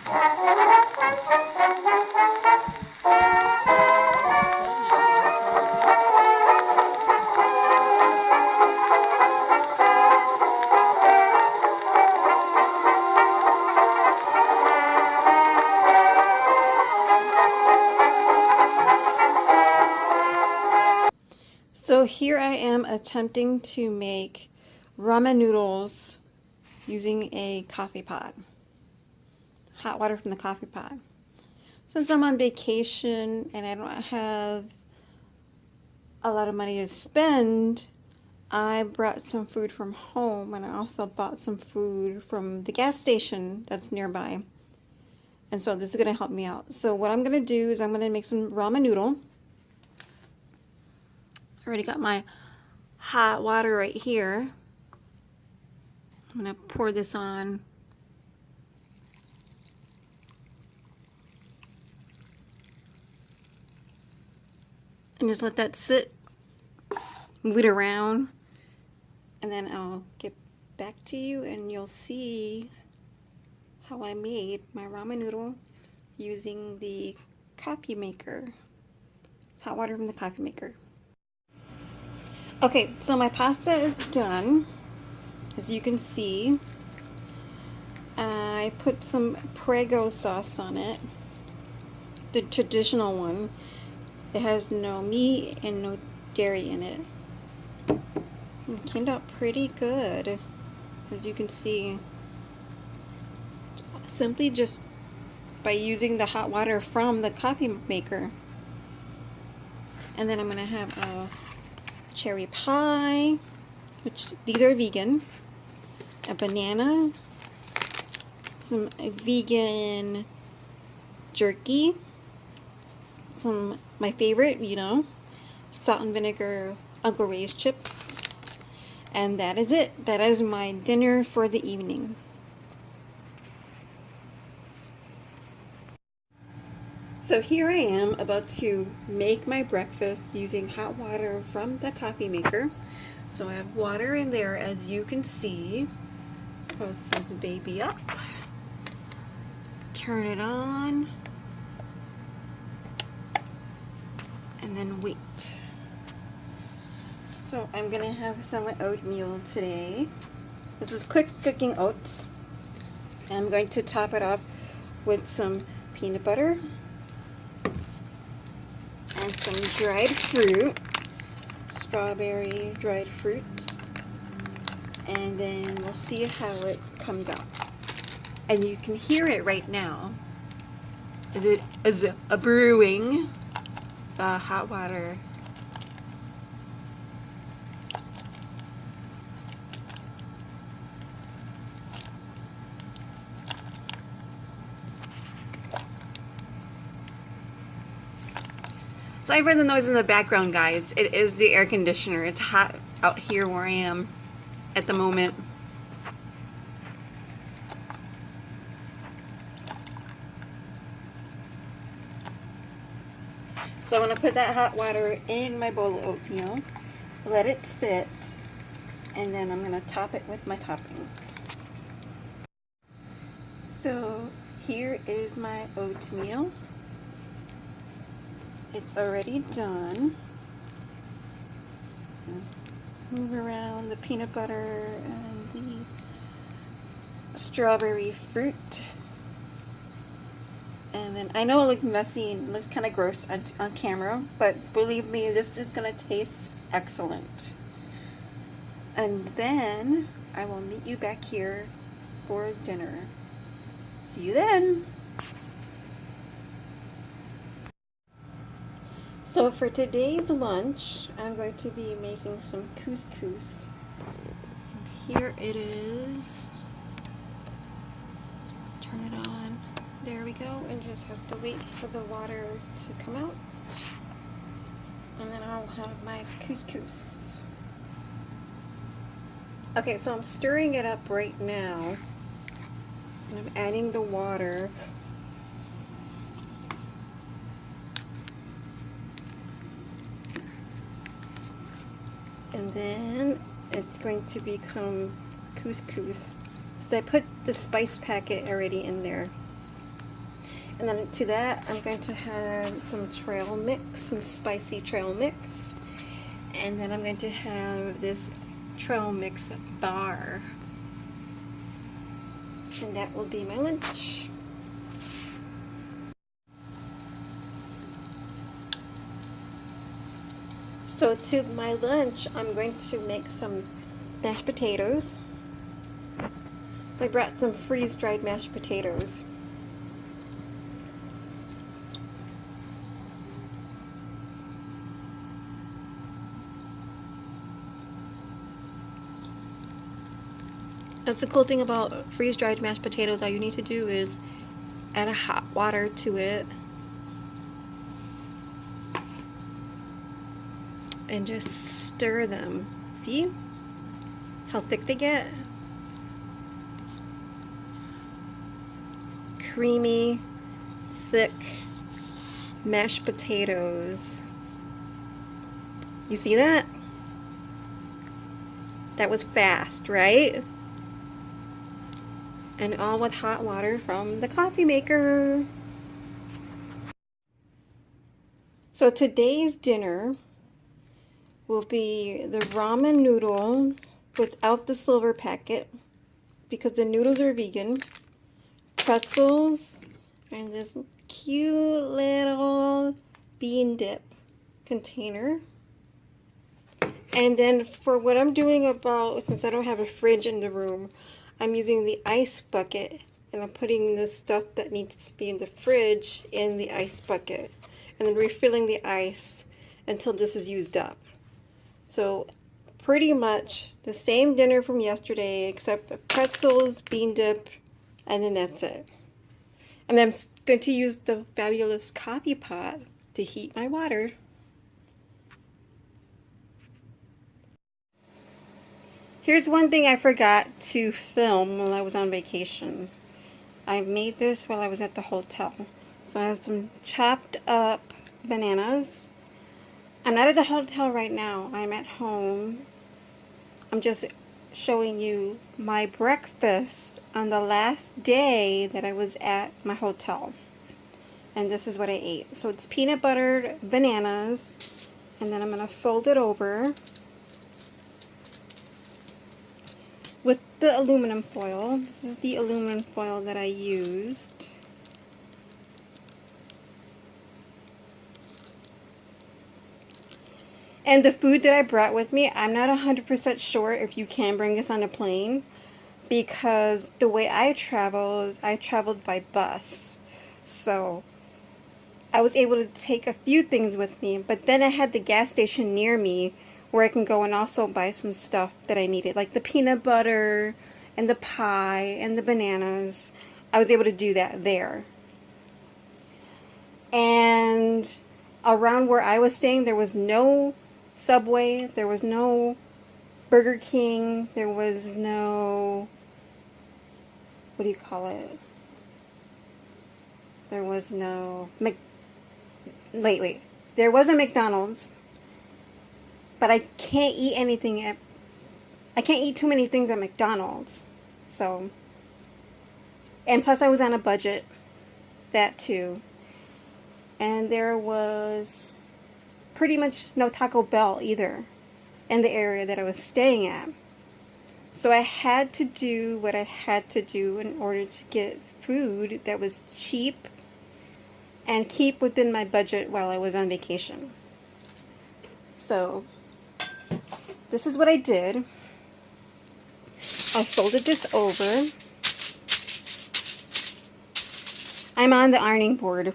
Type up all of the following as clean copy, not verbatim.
So here I am attempting to make ramen noodles using a coffee pot. Hot water from the coffee pot. Since I'm on vacation and I don't have a lot of money to spend, I brought some food from home, and I also bought some food from the gas station that's nearby. And so this is going to help me out. So what I'm going to do is I'm going to make some ramen noodle. I already got my hot water right here. I'm going to pour this on. And just let that sit. Move it around. And then I'll get back to you and you'll see how I made my ramen noodle using the coffee maker. Hot water from the coffee maker. Okay, so my pasta is done. As you can see, I put some Prego sauce on it, the traditional one. It has no meat and no dairy in it. It came out pretty good, as you can see. Simply just by using the hot water from the coffee maker. And then I'm going to have a cherry pie, which these are vegan, a banana, some vegan jerky, some, my favorite, you know, salt and vinegar Uncle Ray's chips, and that is it. That is my dinner for the evening. So here I am about to make my breakfast using hot water from the coffee maker. So I have water in there, as you can see. Close this baby up. Turn it on. And then wait. So I'm gonna have some oatmeal today. This is quick cooking oats. And I'm going to top it off with some peanut butter and some dried fruit, strawberry dried fruit, and then we'll see how it comes out. And you can hear it right now. It is a brewing the hot water. Sorry for the noise in the background, guys. It is the air conditioner. It's hot out here where I am at the moment. So I'm going to put that hot water in my bowl of oatmeal, let it sit, and then I'm going to top it with my toppings. So here is my oatmeal. It's already done. Move around the peanut butter and the strawberry fruit. And then I know it looks messy and looks kind of gross on camera, but believe me, this is going to taste excellent. And then I will meet you back here for dinner. See you then. So for today's lunch, I'm going to be making some couscous. Here it is. Turn it on. There we go. And just have to wait for the water to come out. And then I'll have my couscous. Okay, so I'm stirring it up right now. And I'm adding the water. And then it's going to become couscous. So I put the spice packet already in there. And then to that, I'm going to have some trail mix, some spicy trail mix. And then I'm going to have this trail mix bar. And that will be my lunch. So to my lunch, I'm going to make some mashed potatoes. I brought some freeze-dried mashed potatoes. That's the cool thing about freeze-dried mashed potatoes. All you need to do is add a hot water to it and just stir them. See how thick they get? Creamy, thick mashed potatoes. You see that? That was fast, right? And all with hot water from the coffee maker. So today's dinner will be the ramen noodles without the silver packet because the noodles are vegan, pretzels, and this cute little bean dip container. And then for what I'm doing about, since I don't have a fridge in the room, I'm using the ice bucket, and I'm putting the stuff that needs to be in the fridge in the ice bucket, and then refilling the ice until this is used up. So pretty much the same dinner from yesterday, except pretzels, bean dip, and then that's it. And I'm going to use the fabulous coffee pot to heat my water. Here's one thing I forgot to film while I was on vacation. I made this while I was at the hotel. So I have some chopped up bananas. I'm not at the hotel right now. I'm at home. I'm just showing you my breakfast on the last day that I was at my hotel. And this is what I ate. So it's peanut buttered bananas. And then I'm going to fold it over with the aluminum foil. This is the aluminum foil that I used. And the food that I brought with me, I'm not 100% sure if you can bring this on a plane, because the way I traveled by bus. So I was able to take a few things with me, but then I had the gas station near me where I can go and also buy some stuff that I needed, like the peanut butter and the pie and the bananas. I was able to do that there. And around where I was staying, there was no Subway, there was no Burger King, there was no, what do you call it? There was no, there was a McDonald's. But I can't eat anything I can't eat too many things at McDonald's. So, and plus I was on a budget, that too. And there was pretty much no Taco Bell either in the area that I was staying at. So I had to do what I had to do in order to get food that was cheap and keep within my budget while I was on vacation. So this is what I did. I folded this over. I'm on the ironing board.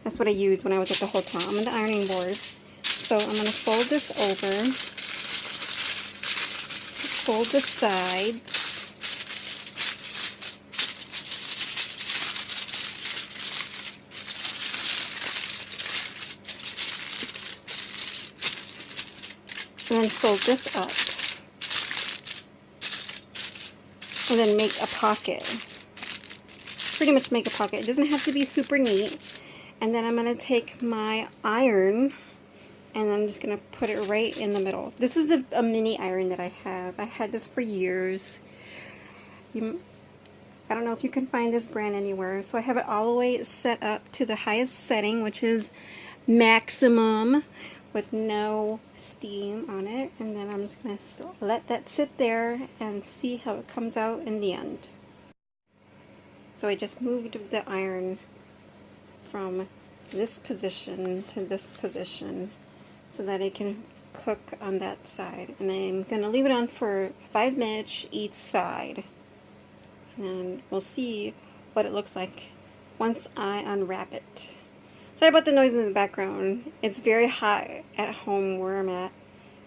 That's what I used when I was at the hotel. I'm on the ironing board. So I'm going to fold this over. Fold the sides. And then fold this up. And then make a pocket. Pretty much make a pocket. It doesn't have to be super neat. And then I'm going to take my iron and I'm just going to put it right in the middle. This is a mini iron that I have. I had this for years. I I don't know if you can find this brand anywhere. So I have it all the way set up to the highest setting, which is maximum, with no steam on it. And then I'm just going to let that sit there and see how it comes out in the end. So I just moved the iron from this position to this position so that it can cook on that side. And I'm going to leave it on for 5 minutes each side. And we'll see what it looks like once I unwrap it. Sorry about the noise in the background. It's very hot at home where I'm at.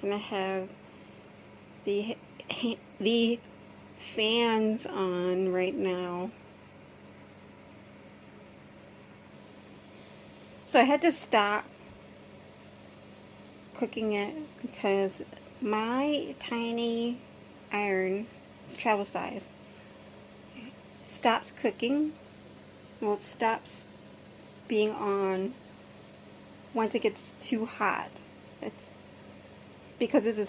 And I have the fans on right now. So I had to stop cooking it because my tiny iron, it's travel size, stops cooking. Well, it stops being on once it gets too hot. It's because it's a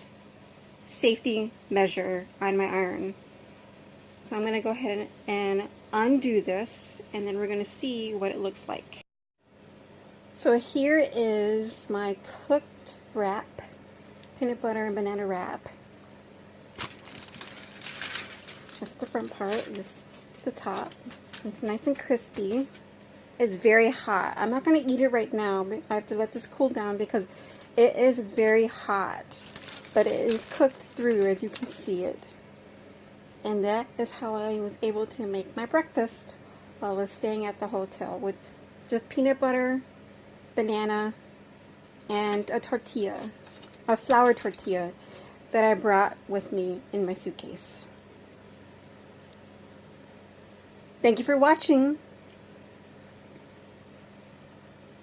safety measure on my iron. So I'm going to go ahead and undo this, and then we're going to see what it looks like. So here is my cooked wrap, peanut butter and banana wrap. That's the front part, just the top. It's nice and crispy. It's very hot. I'm not going to eat it right now, but I have to let this cool down because it is very hot. But it is cooked through, as you can see it. And that is how I was able to make my breakfast while I was staying at the hotel, with just peanut butter, banana, and a tortilla, a flour tortilla that I brought with me in my suitcase. Thank you for watching.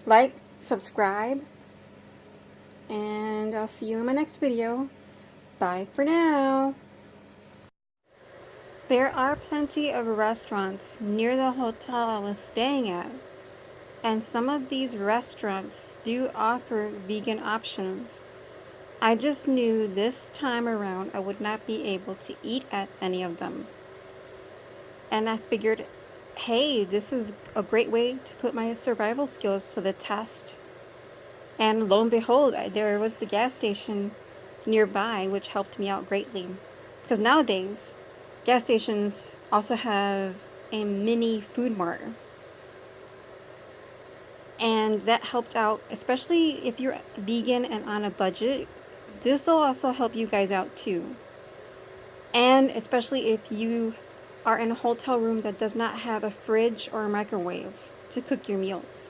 Like, subscribe, and I'll see you in my next video. Bye for now. There are plenty of restaurants near the hotel I was staying at. And some of these restaurants do offer vegan options. I just knew this time around I would not be able to eat at any of them. And I figured, hey, this is a great way to put my survival skills to the test. And lo and behold, there was the gas station nearby, which helped me out greatly. Because nowadays, gas stations also have a mini food mart. And that helped out, especially if you're vegan and on a budget. This will also help you guys out too. And especially if you are in a hotel room that does not have a fridge or a microwave to cook your meals.